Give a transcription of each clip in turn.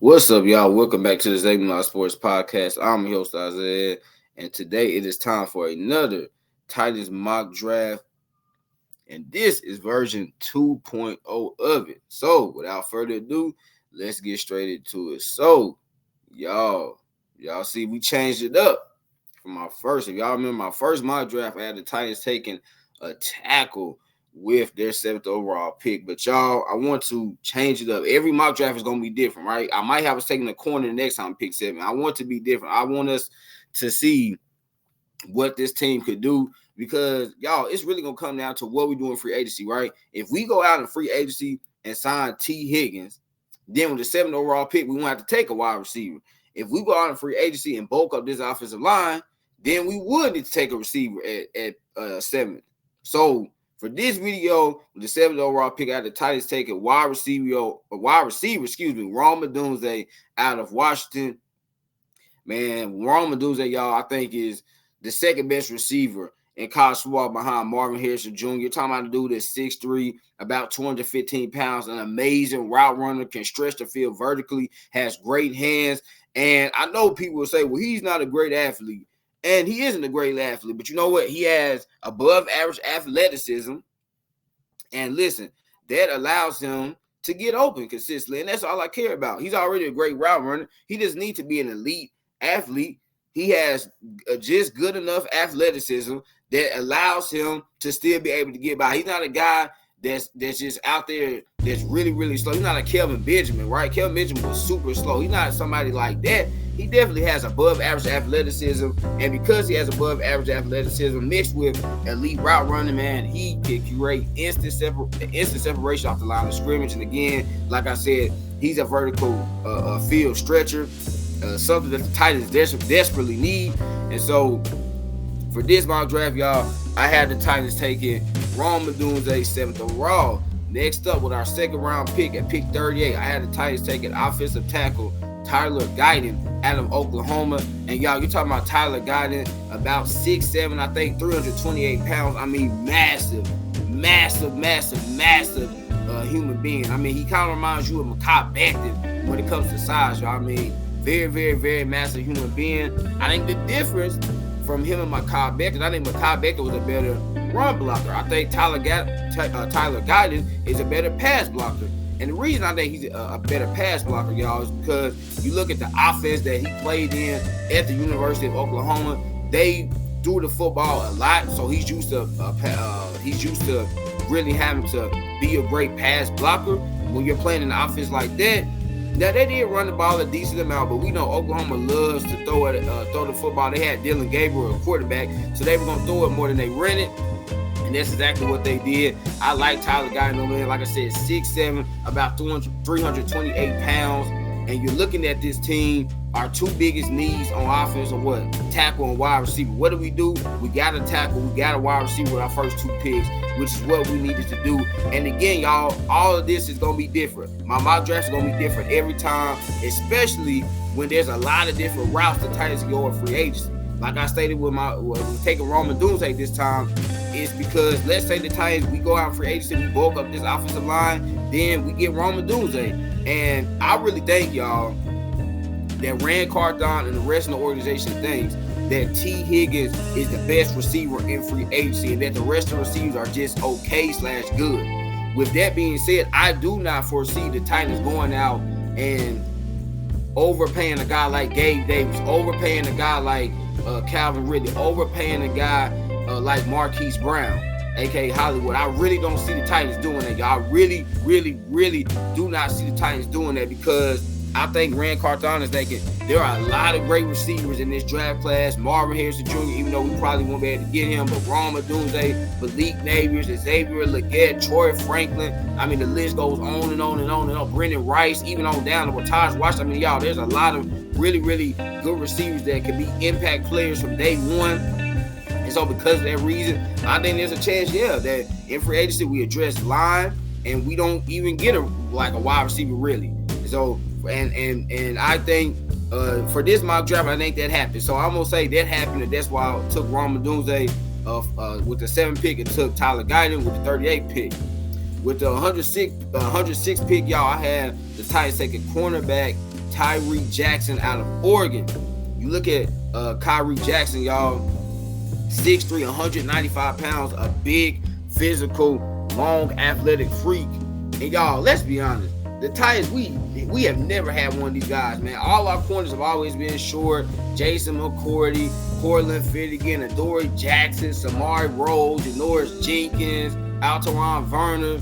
What's up, y'all? Welcome back to the Zabulon Sports Podcast. I'm your host, Isaiah, and today it is time for another Titans mock draft, and this is version 2.0 of it. So, without further ado, let's get straight into it. So, y'all see, we changed it up from my first. If y'all remember my first mock draft, I had the Titans taking a tackle with their 7th overall pick. But y'all, I want to change it up. Every mock draft is going to be different, right? I might have us taking a corner the next time, pick 7. I want to be different. I want us to see what this team could do because, y'all, it's really going to come down to what we do in free agency, right? If we go out in free agency and sign T. Higgins, then with the 7th overall pick, we won't have to take a wide receiver. If we go out in free agency and bulk up this offensive line, then we would need to take a receiver at 7th. So, for this video, with the 7th overall pick, I had the Titans taking wide receiver, Rome Odunze out of Washington. Man, Rome Odunze, y'all, I think is the second best receiver in college football behind Marvin Harrison Jr. You're talking about a dude that's 6'3", about 215 pounds, an amazing route runner, can stretch the field vertically, has great hands. And I know people will say, well, he's not a great athlete. And he isn't a great athlete, but you know what? He has above average athleticism. And listen, that allows him to get open consistently. And that's all I care about. He's already a great route runner. He doesn't need to be an elite athlete. He has just good enough athleticism that allows him to still be able to get by. He's not a guy that's just out there that's really, really slow. He's not a Kelvin Benjamin, right? Kelvin Benjamin was super slow. He's not somebody like that. He definitely has above average athleticism, and because he has above average athleticism mixed with elite route running, man, he can create instant separation off the line of scrimmage. And again, like I said, he's a vertical field stretcher, something that the Titans desperately need. And so for this mock draft, y'all, I had the Titans taking Rome Odunze 7th overall. Next up with our second round pick at pick 38, I had the Titans taking offensive tackle Tyler Guyton out of Oklahoma. And y'all, you're talking about Tyler Guyton, about 6'7", I think 328 pounds. I mean, massive human being. I mean, he kind of reminds you of Mohamed when it comes to size, y'all. I mean, very, very, very massive human being. I think the difference from him and Mohamed, I think Mohamed was a better run blocker. I think Tyler Guyton is a better pass blocker. And the reason I think he's a better pass blocker, y'all, is because you look at the offense that he played in at the University of Oklahoma. They threw the football a lot, so he's used to really having to be a great pass blocker. When you're playing in an offense like that, now they did run the ball a decent amount, but we know Oklahoma loves to throw the football. They had Dylan Gabriel, a quarterback, so they were going to throw it more than they ran it. And that's exactly what they did. I like Tyler Guyton, man. Like I said, 6'7", about 328 pounds. And you're looking at this team, our two biggest needs on offense are what? Tackle and wide receiver. What do? We got a tackle. We got a wide receiver with our first two picks, which is what we needed to do. And again, y'all, all of this is going to be different. My mock draft is going to be different every time, especially when there's a lot of different routes the Titans go in free agency. Like I stated with taking Rome Odunze this time, is because let's say the Titans, we go out in free agency, we bulk up this offensive line, then we get Rome Odunze. And I really think, y'all, that Rand Carthon and the rest of the organization thinks that T. Higgins is the best receiver in free agency and that the rest of the receivers are just okay/good. With that being said, I do not foresee the Titans going out and overpaying a guy like Gabe Davis, overpaying a guy like Calvin Ridley, overpaying a guy like Marquise Brown, a.k.a. Hollywood. I really don't see the Titans doing that, y'all. I really, really, really do not see the Titans doing that because I think Rand Carthon is thinking there are a lot of great receivers in this draft class. Marvin Harrison Jr., even though we probably won't be able to get him, but Rome Odunze, Malik Nabers, Xavier Legette, Troy Franklin. I mean, the list goes on and on and on and on. Brendan Rice, even on down to Taj Washington. I mean, y'all, there's a lot of really, really good receivers that can be impact players from day one. And so because of that reason, I think there's a chance, that in free agency we address line and we don't even get a wide receiver really. So and I think for this mock draft, I think that happened. So I'm gonna say that happened, and that's why I took Odunze with the 7th pick and took Tyler Guyton with the 38th pick. With the 106 pick, y'all, I have the Titans taking cornerback Khyree Jackson out of Oregon. You look at Khyree Jackson, y'all, 6'3", 195 pounds, a big, physical, long, athletic freak. And y'all, let's be honest, the Titans, we have never had one of these guys, man. All our corners have always been short. Jason McCourty, Cortland Finnegan, Adoree Jackson, Samari Rhodes, Janoris Jenkins, Alteron Verner.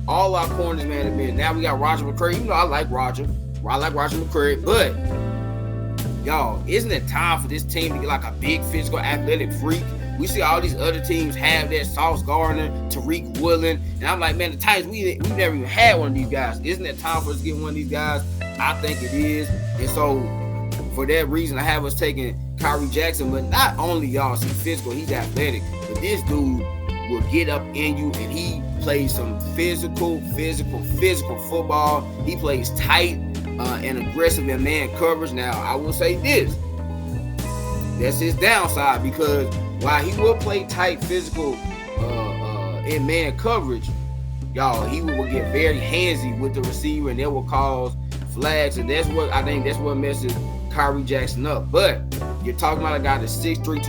All our corners, man, have been. Now we got Roger McCreary. You know, I like Roger McCreary, but y'all, isn't it time for this team to get like a big physical athletic freak? We see all these other teams have that. Sauce Gardner, Tariq Woolen, and I'm like, man, the Titans, we've never even had one of these guys. Isn't it time for us to get one of these guys? I think it is. And so for that reason, I have us taking Khyree Jackson. But not only, y'all, he's physical, he's athletic, but this dude will get up in you, and he plays some physical football. He plays tight and aggressive in man coverage. Now, I will say this. That's his downside, because while he will play tight, physical in man coverage, y'all, he will get very handsy with the receiver, and that will cause flags, and that's what messes Khyree Jackson up. But you're talking about a guy that's 6'3",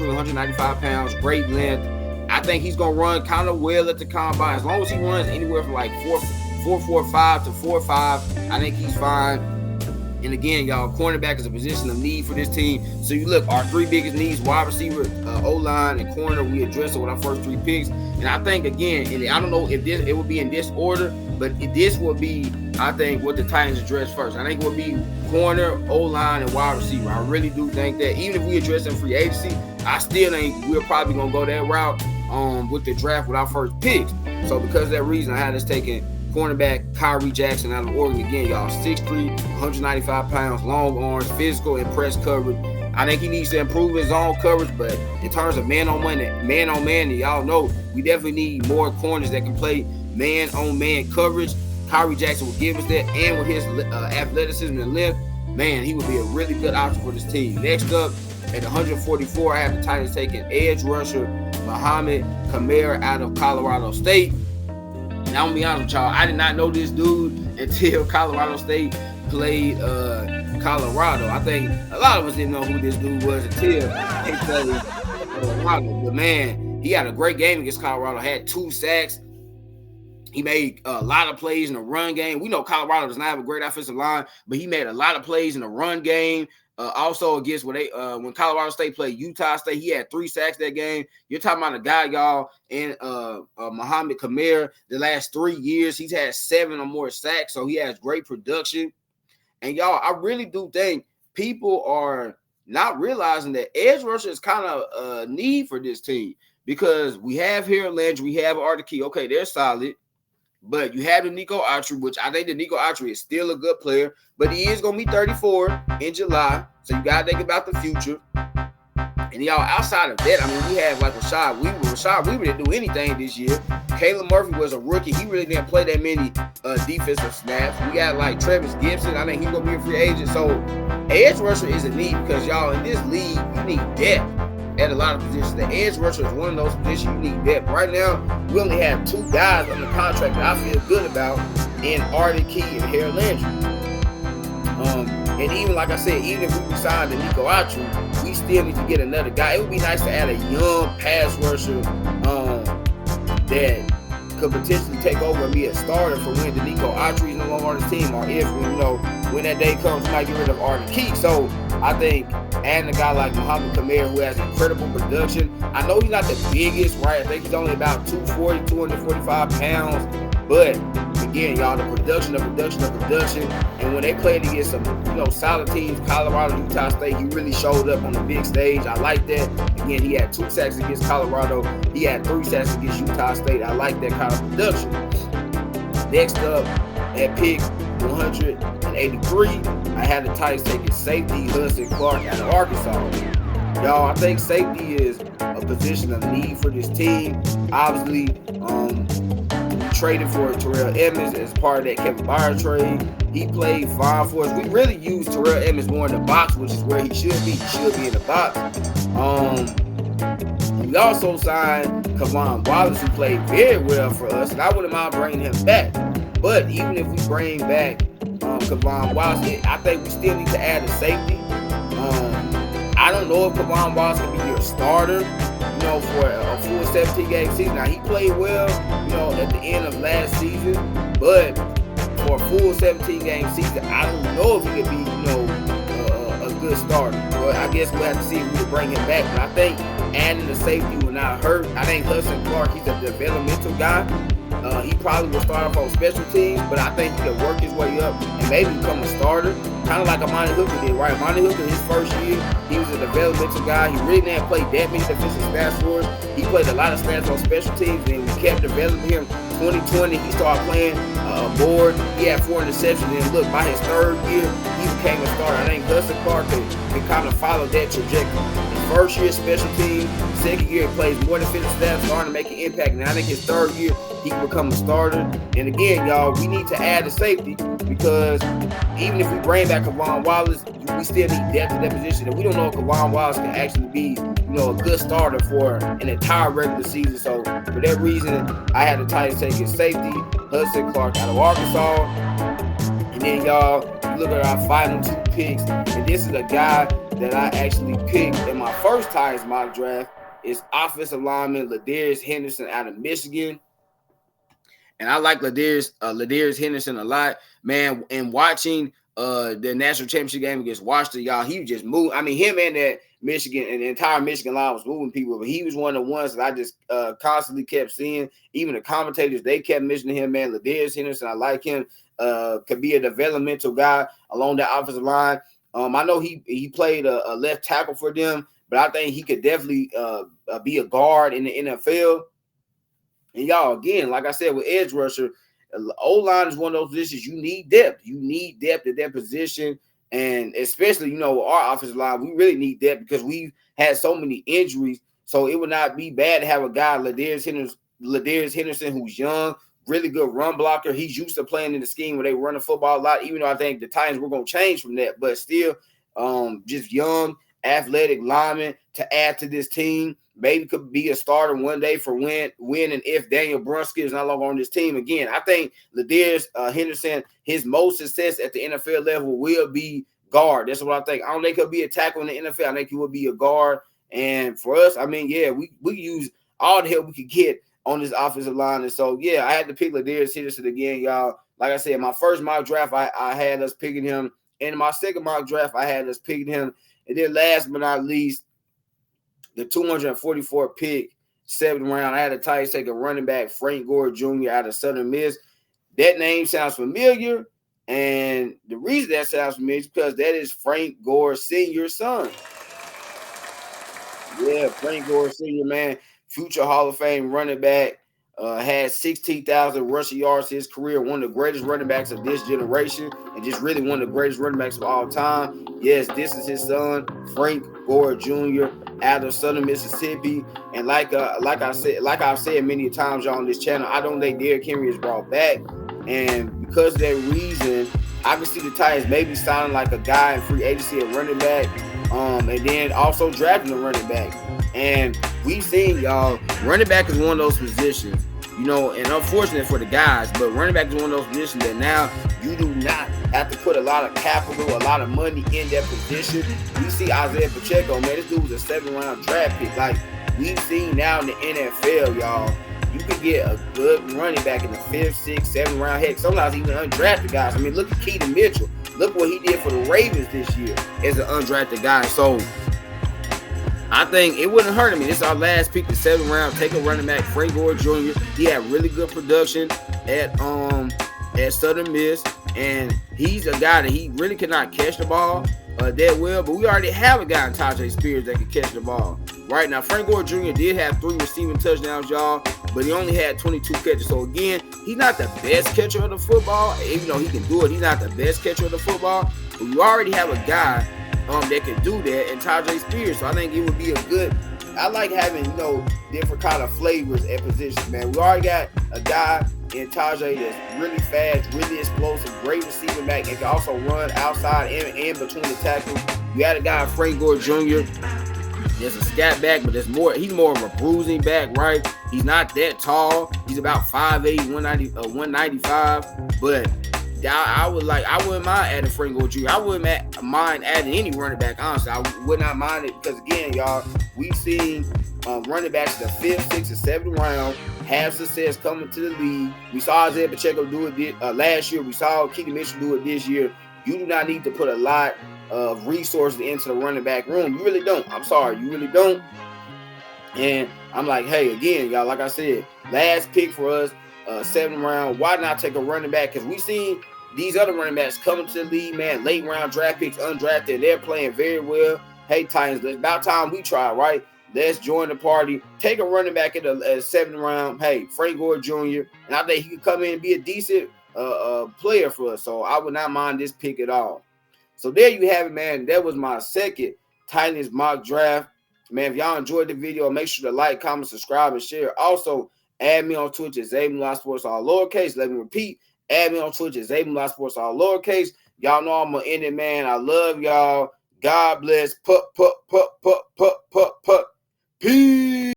195 pounds, great length. I think he's gonna run kind of well at the combine. As long as he runs anywhere from like 4.45 to 4.5, I think he's fine. And again, y'all, cornerback is a position of need for this team. So you look, our 3 biggest needs: wide receiver, O-line, and corner. We address it with our first 3 picks. And I think, again, and I don't know if it will be in this order, but this will be, I think, what the Titans address first. I think it will be corner, O-line, and wide receiver. I really do think that. Even if we address in free agency, I still think we're probably going to go that route with the draft with our first picks. So because of that reason, I had us taking cornerback Khyree Jackson out of Oregon. Again, y'all, 6'3", 195 pounds, long arms, physical and press coverage. I think he needs to improve his zone coverage, but in terms of man-on-man, y'all know we definitely need more corners that can play man-on-man coverage. Khyree Jackson will give us that, and with his athleticism and length, man, he would be a really good option for this team. Next up, at 144, I have the Titans taking edge rusher Mohamed Kamara out of Colorado State. And I'm gonna be honest with y'all, I did not know this dude until Colorado State played Colorado. I think a lot of us didn't know who this dude was until they played Colorado. But man, he had a great game against Colorado. Had 2 sacks. He made a lot of plays in the run game. We know Colorado does not have a great offensive line, but he made a lot of plays in the run game. Also against when Colorado State played Utah State, he had 3 sacks that game. You're talking about a guy, y'all, and Mohamed Kamara, the last 3 years, he's had 7 or more sacks, so he has great production. And y'all, I really do think people are not realizing that edge rusher is kind of a need for this team, because we have here Landry, we have Artie. Okay, they're solid. But you have the Nico Autry, which I think the Nico Autry is still a good player, but he is going to be 34 in July, so you got to think about the future. And y'all, outside of that, I mean, we have like Rashad Weaver. Rashad Weaver didn't do anything this year. Caleb Murphy was a rookie. He really didn't play that many defensive snaps. We got like Travis Gibson. I think he's going to be a free agent. So edge rusher is a need, because y'all, in this league, you need depth at a lot of positions. The edge rusher is one of those positions you need depth. Right now, we only have 2 guys on the contract that I feel good about in Artie and Harold Landry. And even like I said, even if we signed the Nico Autry, we still need to get another guy. It would be nice to add a young pass rusher that could potentially take over and be a starter for when the Nico Autry is no longer on the team, or if, when that day comes, we might get rid of Artie. So I think adding a guy like Mohamed Kamara, who has incredible production. I know he's not the biggest, right? I think he's only about 240, 245 pounds. But again, y'all, the production. And when they played against some, solid teams, Colorado, Utah State, he really showed up on the big stage. I like that. Again, he had 2 sacks against Colorado. He had 3 sacks against Utah State. I like that kind of production. Next up, at pick 183, I had the Titans taking safety Hudson Clark out of Arkansas. y'all, I think safety is a position of need for this team. Obviously, we traded for Terrell Edmonds as part of that Kevin Byard trade. He played fine for us. We really used Terrell Edmonds more in the box, which is where he should be. He should be in the box. We also signed Kavon Wallace, who played very well for us, and I wouldn't mind bringing him back. But even if we bring back Kavon Wallace, I think we still need to add a safety. I don't know if Kavon Wallace can be your starter, for a full 17-game season. Now, he played well, at the end of last season, but for a full 17-game season, I don't know if he could be, a good starter. Well, I guess we'll have to see if we can bring him back. But I think adding the safety will not hurt. I think Hudson Clark, he's a developmental guy. He probably will start off on special teams, but I think he can work his way up and maybe become a starter, kind of like Amani Hooker did, right? Amani Hooker, his first year, he was a developmental guy. He really didn't play that many defensive snaps for us. He played a lot of snaps on special teams, and we kept developing him. 2020, he started playing Gore. He had 4 interceptions, and look, by his third year, he became a starter. I think Hudson Clark can kind of follow that trajectory. First year special team, second year he plays more than 50 snaps, starting to make an impact. And I think his third year he can become a starter. And again, y'all, we need to add a safety because even if we bring back Kavon Wallace, we still need depth in that position. And we don't know if Kavon Wallace can actually be, a good starter for an entire regular season. So for that reason, I had the Titans taking safety, Hudson Clark out of Arkansas. And then y'all, look at our final 2 picks. And this is a guy that I actually picked in my first Titans mock draft. Is offensive lineman Ladarius Henderson out of Michigan. And I like Ladarius Henderson a lot, man. And watching the national championship game against Washington, y'all, he just moved. I mean, him and that Michigan and the entire Michigan line was moving people, but he was one of the ones that I just constantly kept seeing. Even the commentators, they kept mentioning him, man. Ladarius Henderson, I like him. Could be a developmental guy along that offensive line. I know he played a left tackle for them, but I think he could definitely be a guard in the NFL. And y'all, again, like I said, with edge rusher, O-line is one of those positions you need depth. You need depth at that position, and especially, our offensive line, we really need depth because we've had so many injuries. So it would not be bad to have a guy, Ladarius Henderson, who's young, really good run blocker. He's used to playing in the scheme where they run the football a lot, even though I think the Titans were going to change from that. But still, just young, athletic lineman to add to this team. Maybe could be a starter one day for when and if Daniel Brunskill is no longer on this team. Again, I think Ladarius Henderson, his most success at the NFL level will be guard. That's what I think. I don't think he'll be a tackle in the NFL. I think he will be a guard. And for us, I mean, yeah, we use all the help we could get on this offensive line. And so, yeah, I had to pick Ladarius Henderson again, y'all. Like I said, my first mock draft, I had us picking him. And in my second mock draft, I had us picking him. And then last but not least, the 244 pick, 7th round, I had the Titans take a running back, Frank Gore Jr. out of Southern Miss. That name sounds familiar. And the reason that sounds familiar is because that is Frank Gore Sr.'s son. Yeah, Frank Gore Sr., man, future Hall of Fame running back, had 16,000 rushing yards his career, one of the greatest running backs of this generation, and just really one of the greatest running backs of all time. Yes, this is his son, Frank Gore Jr. out of Southern Mississippi. And like I've said many times y'all on this channel, I don't think Derrick Henry is brought back. And because of that reason, I can see the Titans maybe signing like a guy in free agency at running back, and then also drafting a running back. And we've seen, y'all, running back is one of those positions, and unfortunate for the guys, but running back is one of those positions that now you do not have to put a lot of capital, a lot of money in that position. We see Isaiah Pacheco, man, this dude was a 7th round draft pick. Like we've seen now in the NFL, y'all, you can get a good running back in the 5th, 6th, 7th round. Heck, sometimes even undrafted guys. I mean, look at Keaton Mitchell. Look what he did for the Ravens this year as an undrafted guy. So I think it wouldn't hurt him. This is our last pick, the 7th round. Take a running back, Frank Gore Jr. He had really good production at Southern Miss, and he's a guy that he really cannot catch the ball that well. But we already have a guy in Tajay Spears that can catch the ball. Right now, Frank Gore Jr. did have 3 receiving touchdowns, y'all, but he only had 22 catches. So again, he's not the best catcher of the football. Even though he can do it, he's not the best catcher of the football. But we already have a guy that can do that, and Tajay Spears. So I think it would be a good. I like having, different kind of flavors at positions, man. We already got a guy in Tajay that's really fast, really explosive, great receiving back, and can also run outside and between the tackles. You had a guy, Frank Gore Jr. There's a scat back, but he's more of a bruising back, right? He's not that tall. He's about 5'8", 195. But I wouldn't mind adding Frank Gore Jr. I wouldn't mind adding any running back, honestly. I would not mind it because, again, y'all, we've seen running backs in the 5th, 6th, and 7th round have success coming to the league. We saw Isaiah Pacheco do it last year. We saw Keaton Mitchell do it this year. You do not need to put a lot of resources into the running back room. You really don't. I'm sorry. You really don't. And I'm like, hey, again, y'all, like I said, last pick for us, 7th round. Why not take a running back? Because we've seen these other running backs coming to the league, man, late round draft picks, undrafted. They're playing very well. Hey, Titans, it's about time we try, right? Let's join the party. Take a running back at the 7th round. Hey, Frank Gore Jr. And I think he could come in and be a decent player for us. So I would not mind this pick at all. So there you have it, man. That was my second Titans mock draft. Man, if y'all enjoyed the video, make sure to like, comment, subscribe, and share. Also, add me on Twitch at Zabulon Sports, all lowercase. Let me repeat. Add me on Twitch at Zabulon Sports, all lowercase. Y'all know I'm going to end it, man. I love y'all. God bless. Peace.